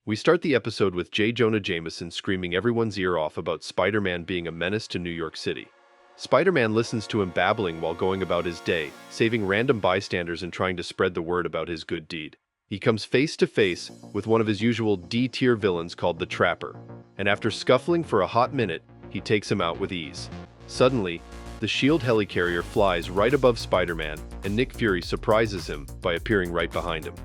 We start the episode with Jonah Jameson screaming everyone's ear off about Spider-Man being a menace to New York City. Spider-Man listens to him babbling while going about his day, saving random bystanders and trying to spread the word about his good deed. He comes face to face with one of his usual D-tier villains called the Trapper, and after scuffling for a hot minute, he takes him out with ease. Suddenly, the S.H.I.E.L.D. helicarrier flies right above Spider-Man, and Nick Fury surprises him by appearing right behind him.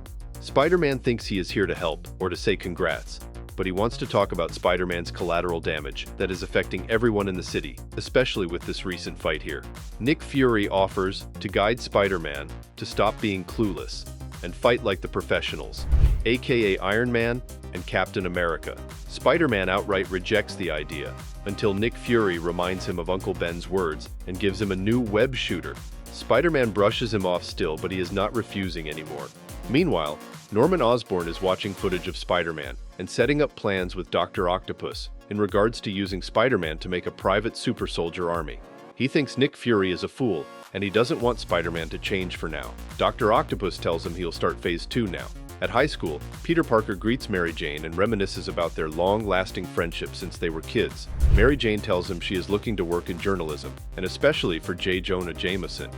Spider-Man thinks he is here to help, or to say congrats, but he wants to talk about Spider-Man's collateral damage that is affecting everyone in the city, especially with this recent fight here. Nick Fury offers to guide Spider-Man to stop being clueless and fight like the professionals, aka Iron Man and Captain America. Spider-Man outright rejects the idea, until Nick Fury reminds him of Uncle Ben's words and gives him a new web shooter. Spider-Man brushes him off still, but he is not refusing anymore. Meanwhile, Norman Osborn is watching footage of Spider-Man and setting up plans with Dr. Octopus in regards to using Spider-Man to make a private super soldier army. He thinks Nick Fury is a fool, and he doesn't want Spider-Man to change for now. Dr. Octopus tells him he'll start Phase 2 now. At high school, Peter Parker greets Mary Jane and reminisces about their long-lasting friendship since they were kids. Mary Jane tells him she is looking to work in journalism, and especially for Jonah Jameson.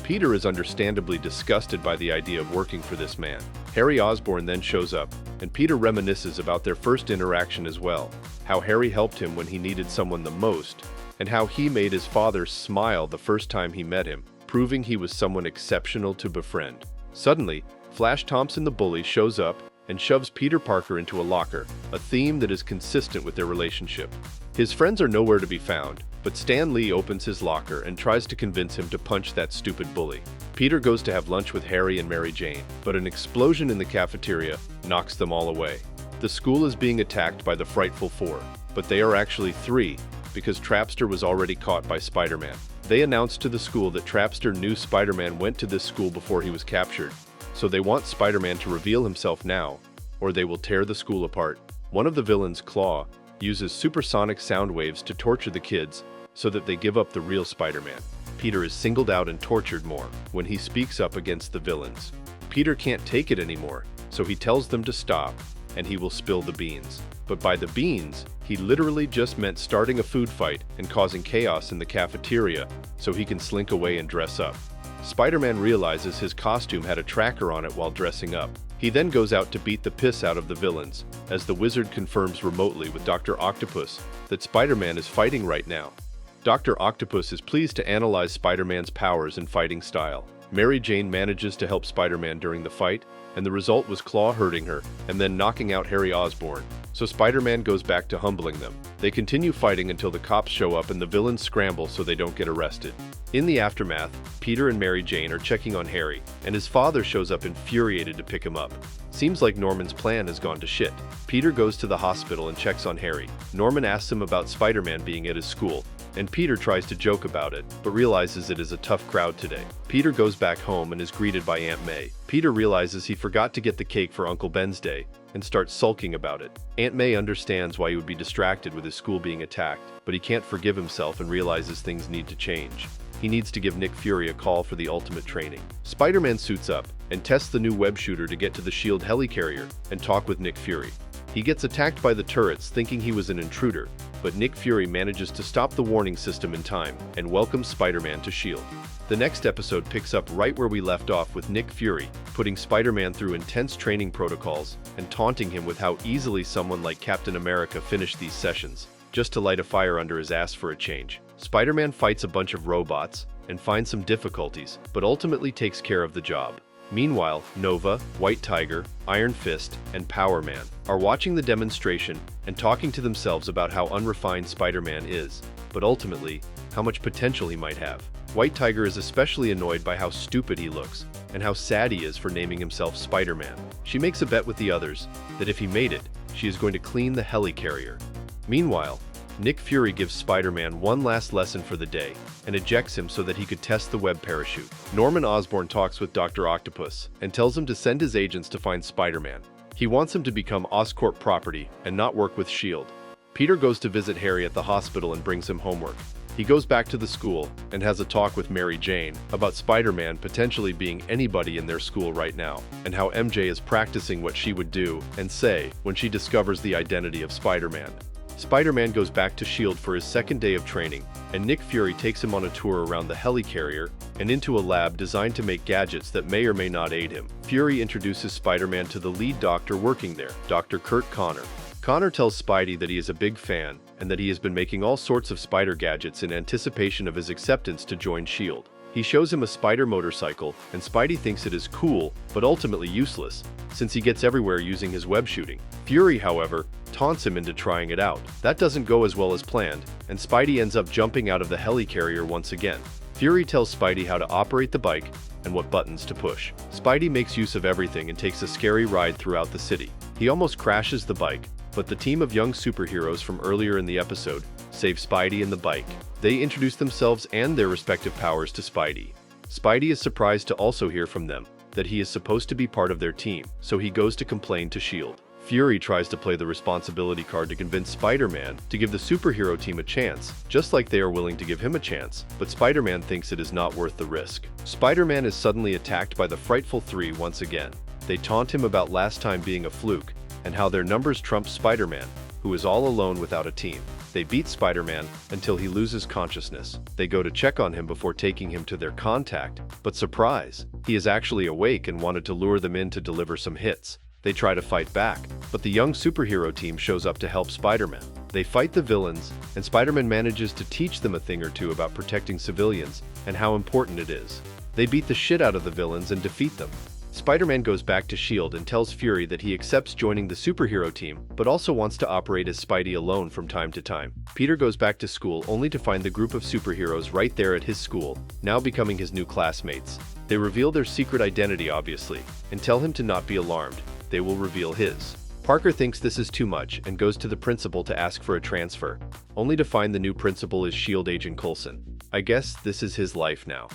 Peter is understandably disgusted by the idea of working for this man. Harry Osborn then shows up, and Peter reminisces about their first interaction as well, how Harry helped him when he needed someone the most, and how he made his father smile the first time he met him, proving he was someone exceptional to befriend. Suddenly, Flash Thompson the bully shows up and shoves Peter Parker into a locker, a theme that is consistent with their relationship. His friends are nowhere to be found, but Stan Lee opens his locker and tries to convince him to punch that stupid bully. Peter goes to have lunch with Harry and Mary Jane, but an explosion in the cafeteria knocks them all away. The school is being attacked by the Frightful Four, but they are actually three, because Trapster was already caught by Spider-Man. They announced to the school that Trapster knew Spider-Man went to this school before he was captured, so they want Spider-Man to reveal himself now, or they will tear the school apart. One of the villains, Claw, uses supersonic sound waves to torture the kids so that they give up the real Spider-Man. Peter is singled out and tortured more when he speaks up against the villains. Peter can't take it anymore, so he tells them to stop, and he will spill the beans. But by the beans, he literally just meant starting a food fight and causing chaos in the cafeteria so he can slink away and dress up. Spider-Man realizes his costume had a tracker on it while dressing up. He then goes out to beat the piss out of the villains, as the wizard confirms remotely with Dr. Octopus that Spider-Man is fighting right now. Dr. Octopus is pleased to analyze Spider-Man's powers and fighting style. Mary Jane manages to help Spider-Man during the fight, and the result was Claw hurting her and then knocking out Harry Osborn, so Spider-Man goes back to humbling them. They continue fighting until the cops show up and the villains scramble so they don't get arrested. In the aftermath, Peter and Mary Jane are checking on Harry, and his father shows up infuriated to pick him up. Seems like Norman's plan has gone to shit. Peter goes to the hospital and checks on Harry. Norman asks him about Spider-Man being at his school, and Peter tries to joke about it, but realizes it is a tough crowd today. Peter goes back home and is greeted by Aunt May. Peter realizes he forgot to get the cake for Uncle Ben's day, and starts sulking about it. Aunt May understands why he would be distracted with his school being attacked, but he can't forgive himself and realizes things need to change. He needs to give Nick Fury a call for the ultimate training. Spider-Man suits up and tests the new web shooter to get to the S.H.I.E.L.D. helicarrier and talk with Nick Fury. He gets attacked by the turrets thinking he was an intruder, but Nick Fury manages to stop the warning system in time and welcomes Spider-Man to S.H.I.E.L.D. The next episode picks up right where we left off with Nick Fury putting Spider-Man through intense training protocols and taunting him with how easily someone like Captain America finished these sessions, just to light a fire under his ass for a change. Spider-Man fights a bunch of robots and finds some difficulties, but ultimately takes care of the job. Meanwhile, Nova, White Tiger, Iron Fist, and Power Man are watching the demonstration and talking to themselves about how unrefined Spider-Man is, but ultimately, how much potential he might have. White Tiger is especially annoyed by how stupid he looks, and how sad he is for naming himself Spider-Man. She makes a bet with the others that if he made it, she is going to clean the helicarrier. Meanwhile, Nick Fury gives Spider-Man one last lesson for the day and ejects him so that he could test the web parachute. Norman Osborn talks with Dr. Octopus and tells him to send his agents to find Spider-Man. He wants him to become Oscorp property and not work with S.H.I.E.L.D. Peter goes to visit Harry at the hospital and brings him homework. He goes back to the school and has a talk with Mary Jane about Spider-Man potentially being anybody in their school right now, and how MJ is practicing what she would do and say when she discovers the identity of Spider-Man. Spider-Man goes back to S.H.I.E.L.D. for his second day of training, and Nick Fury takes him on a tour around the helicarrier and into a lab designed to make gadgets that may or may not aid him. Fury introduces Spider-Man to the lead doctor working there, Dr. Kurt Connor. Connor tells Spidey that he is a big fan and that he has been making all sorts of spider gadgets in anticipation of his acceptance to join S.H.I.E.L.D. He shows him a spider motorcycle, and Spidey thinks it is cool, but ultimately useless, since he gets everywhere using his web shooting. Fury, however, taunts him into trying it out. That doesn't go as well as planned, and Spidey ends up jumping out of the helicarrier once again. Fury tells Spidey how to operate the bike and what buttons to push. Spidey makes use of everything and takes a scary ride throughout the city. He almost crashes the bike, but the team of young superheroes from earlier in the episode save Spidey and the bike. They introduce themselves and their respective powers to Spidey. Spidey is surprised to also hear from them that he is supposed to be part of their team, so he goes to complain to S.H.I.E.L.D. Fury tries to play the responsibility card to convince Spider-Man to give the superhero team a chance, just like they are willing to give him a chance, but Spider-Man thinks it is not worth the risk. Spider-Man is suddenly attacked by the Frightful Three once again. They taunt him about last time being a fluke, and how their numbers trump Spider-Man, who is all alone without a team. They beat Spider-Man until he loses consciousness. They go to check on him before taking him to their contact, but surprise, he is actually awake and wanted to lure them in to deliver some hits. They try to fight back, but the young superhero team shows up to help Spider-Man. They fight the villains, and Spider-Man manages to teach them a thing or two about protecting civilians and how important it is. They beat the shit out of the villains and defeat them. Spider-Man goes back to S.H.I.E.L.D. and tells Fury that he accepts joining the superhero team, but also wants to operate as Spidey alone from time to time. Peter goes back to school only to find the group of superheroes right there at his school, now becoming his new classmates. They reveal their secret identity, obviously, and tell him to not be alarmed. They will reveal his. Parker thinks this is too much and goes to the principal to ask for a transfer, only to find the new principal is S.H.I.E.L.D. agent Coulson. I guess this is his life now.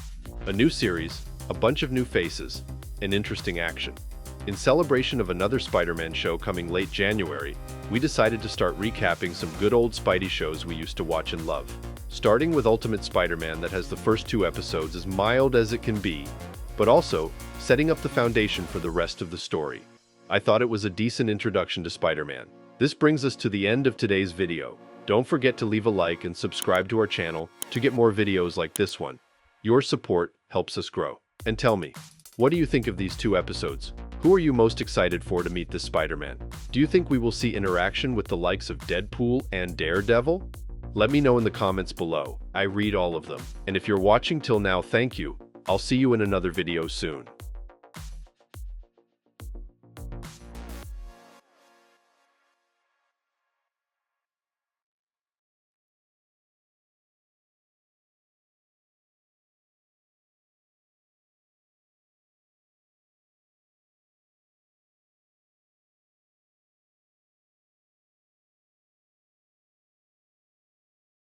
A new series, a bunch of new faces, and interesting action. In celebration of another Spider-Man show coming late January, we decided to start recapping some good old Spidey shows we used to watch and love. Starting with Ultimate Spider-Man that has the first 2 episodes as mild as it can be, but also setting up the foundation for the rest of the story. I thought it was a decent introduction to Spider-Man. This brings us to the end of today's video. Don't forget to leave a like and subscribe to our channel to get more videos like this one. Your support helps us grow. And tell me, what do you think of these 2 episodes? Who are you most excited for to meet this Spider-Man? Do you think we will see interaction with the likes of Deadpool and Daredevil? Let me know in the comments below. I read all of them. And if you're watching till now, thank you. I'll see you in another video soon.